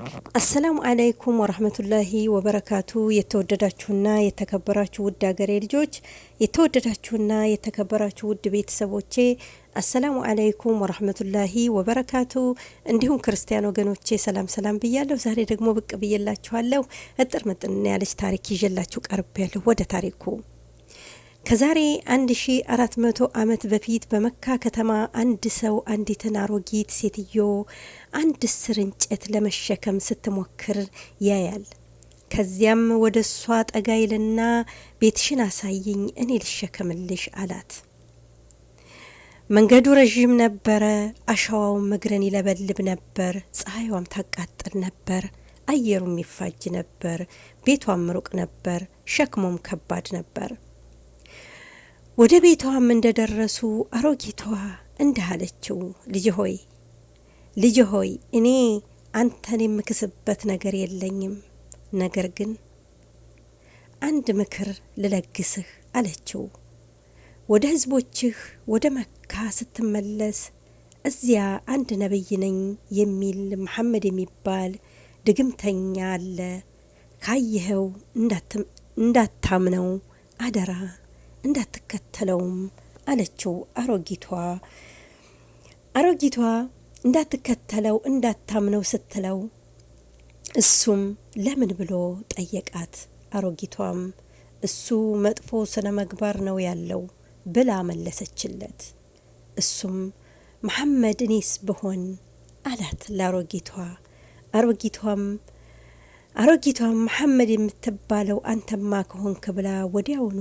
السلام عليكم ورحمة الله وبركاته. የተወደዳችሁና የተከበራችሁ ውድ ሀገሬ ልጆች የተወደዳችሁና የተከበራችሁ ውድ ቤተሰቦቼ السلام عليكم ورحمة الله وبركاته። እንዲሁም ክርስቲያን ወገኖቼ ሰላም ሰላም ብያለሁ። ዛሬ ደግሞ ብቅ ብዬላችኋለሁ። እጥር መጥን ያለች ታሪክ ይዤላችሁ ቀርቤያለሁ። ወደ ታሪኩ ከዛሬ 1400 ዓመት በፊት በመካ ከተማ አንድ ሰው አንዲትን አሮጊት ሴትዮ አንድ ስር እንጨት ለመሸከም ስትሞክር ያያል። ከዚያም ወደሷ ጠጋይልና ቤትሽን አሳይኝ እኔ ልሸከምልሽ አላት። መንገዱ ረጅም ነበረ። አሸዋውም እግረን ይለበልብ ነበር። ፀሐይዋም ታቃጥል ነበር። አየሩም ይፋጅ ነበር። ቤቷም ሩቅ ነበር። ሸክሞም ከባድ ነበር። ወደ ቤቷም እንደደረሱ አሮጊቷ እንዳለችው ልጅ ሆይ እኔ አንተን የምክስበት ነገር የለኝም፣ ነገር ግን አንድ ምክር ልለግስህ አለችው። ወደ ህዝቦችህ ወደ መካ ስትመለስ እዚያ አንድ ነብይ ነኝ የሚል መሐመድ የሚባል ድግምተኛ አለ። ካየኸው እንዳታምነው አደራ እንዳትከተለውም አለችው። አሮጊቷ እንዳትከተለው እንዳታምነው ስትለው እሱም ለምን ብሎ ጠየቃት። አሮጊቷም እሱ መጥፎ ስነ ምግባር ነው ያለው ብላ መለሰችለት። እሱም መሐመድ እኔስ ብሆን አላት ለአሮጊቷ። አሮጊቷም መሐመድ የምትባለው አንተማ ከሆንክ ብላ ወዲያውኑ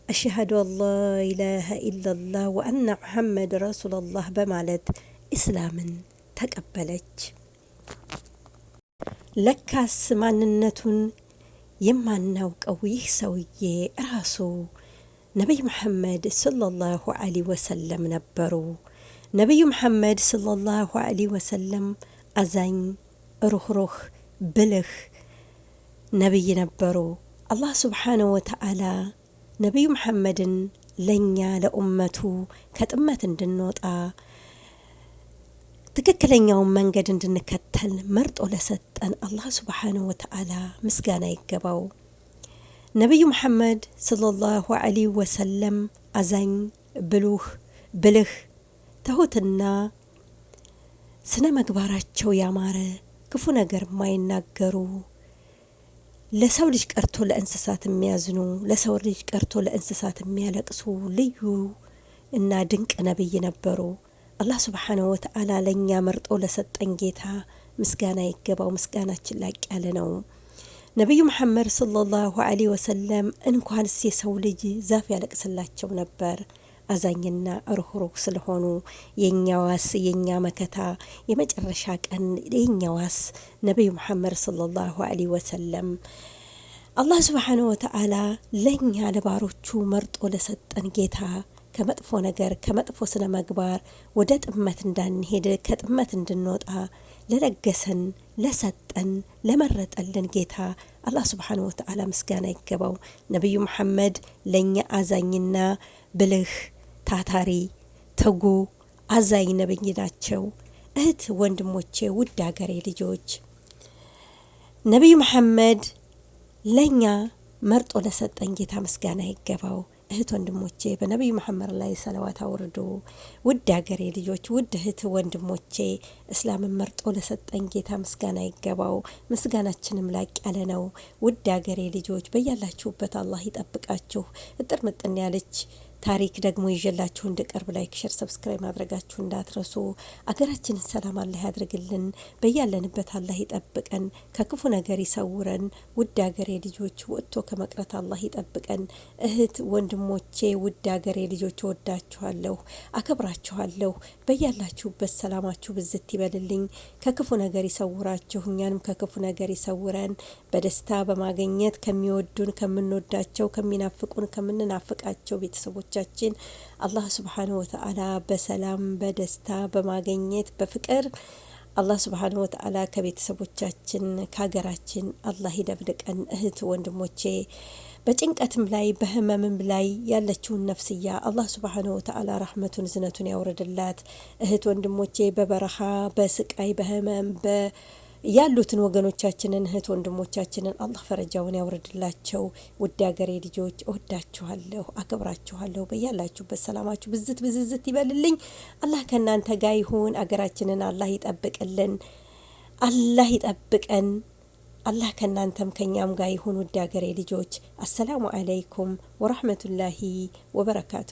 أشهد أن لا إله إلا الله وأن محمد رسول الله بمالت إسلاما تقبلت. لكاس معننتون يمانوك أويه سويه راسو نبي محمد صلى الله عليه وسلم نبرو. نبي محمد صلى الله عليه وسلم أزين روح بلغ نبي نبرو. الله سبحانه وتعالى ነቢዩ መሐመድን ለኛ ለኡመቱ ከጥመት እንድንወጣ ትክክለኛውን መንገድ እንድንከተል መርጦ ለሰጠን አላህ ሱብሓነሁ ወተዓላ ምስጋና ይገባው። ነቢዩ መሐመድ ሰለላሁ ዐለይሂ ወሰለም አዛኝ ብልህ ትሁትና ስነ ምግባራቸው ያማረ ክፉ ነገር ማይናገሩ ለሰው ልጅ ቀርቶ ለእንስሳት የሚያዝኑ ለሰው ልጅ ቀርቶ ለእንስሳት የሚያለቅሱ ልዩ እና ድንቅ ነብይ ነበሩ። አላህ ሱብሓነሁ ወተዓላ ለኛ መርጦ ለሰጠን ጌታ ምስጋና ይገባው። ምስጋናችን ላቅ ያለ ነው። ነብዩ መሐመድ ሰለላሁ ዐለይሂ ወሰለም እንኳንስ የሰው ልጅ ዛፍ ያለቅስላቸው ነበር። አዛኝና ሩህሩህ ስለሆኑ የኛ ዋስ የኛ መከታ የመጨረሻ ቀን የኛ ዋስ ነብዩ መሐመድ ሰለላሁ ዐለይሂ ወሰለም አላህ ሱብሓነሁ ወተዓላ ለኛ ለባሮቹ መርጦ ለሰጠን ጌታ ከመጥፎ ነገር ከመጥፎ ስነ ምግባር ወደ ጥመት እንዳንሄድ ከጥመት እንድንወጣ ለለገሰን ለሰጠን ለመረጠልን ጌታ አላህ ሱብሓነሁ ወተዓላ ምስጋና ይገባው። ነብዩ መሐመድ ለኛ አዛኝና ብልህ ታታሪ ተጉ አዛኝ ነብይ ናቸው። እህት ወንድሞቼ ውድ ሀገሬ ልጆች ነብዩ መሐመድ ለኛ መርጦ ለሰጠን ጌታ ምስጋና ይገባው። እህት ወንድሞቼ በነብዩ መሐመድ ላይ ሰለዋት አውርዱ። ውድ ሀገሬ ልጆች ውድ እህት ወንድሞቼ እስላምን መርጦ ለሰጠን ጌታ ምስጋና ይገባው። ምስጋናችንም ላቅ ያለ ነው። ውድ ሀገሬ ልጆች በያላችሁበት አላህ ይጠብቃችሁ። እጥር ምጥን ያለች ታሪክ ደግሞ ይዤላችሁ እንድቀርብ ላይክ ሼር ሰብስክራይብ ማድረጋችሁ እንዳትረሱ። አገራችንን ሰላም አላህ ያድርግልን። በያለንበት አላህ ይጠብቀን፣ ከክፉ ነገር ይሰውረን። ውድ ሀገሬ ልጆች ወጥቶ ከመቅረት አላህ ይጠብቀን። እህት ወንድሞቼ ውድ ሀገሬ ልጆች ወዳችኋለሁ፣ አከብራችኋለሁ። በያላችሁበት ሰላማችሁ ብዝት ይበልልኝ። ከክፉ ነገር ይሰውራችሁ፣ እኛንም ከክፉ ነገር ይሰውረን። በደስታ በማግኘት ከሚወዱን ከምንወዳቸው ከሚናፍቁን ከምንናፍቃቸው ቤተሰቦች ቻችን አላህ ሱብሓነሁ ወተዓላ በሰላም በደስታ በማግኘት በፍቅር አላህ ሱብሓነሁ ወተዓላ ከቤተሰቦቻችን ከሀገራችን አላህ ይደብልቀን። እህት ወንድሞቼ በጭንቀትም ላይ በህመምም ላይ ያለችውን ነፍስያ አላህ ሱብሓነሁ ወተዓላ ረህመቱን ዝነቱን ያውርድላት። እህት ወንድሞቼ በበረሃ በስቃይ በህመም ያሉትን ወገኖቻችንን እህት ወንድሞቻችንን አላህ ፈረጃውን ያውርድላቸው። ውድ ሀገሬ ልጆች እወዳችኋለሁ፣ አከብራችኋለሁ። በያላችሁበት ሰላማችሁ ብዝት ይበልልኝ። አላህ ከእናንተ ጋር ይሁን። አገራችንን አላህ ይጠብቅልን፣ አላህ ይጠብቀን። አላህ ከእናንተም ከኛም ጋር ይሁን። ውድ ሀገሬ ልጆች አሰላሙ አለይኩም ወራህመቱላሂ ወበረካቱ።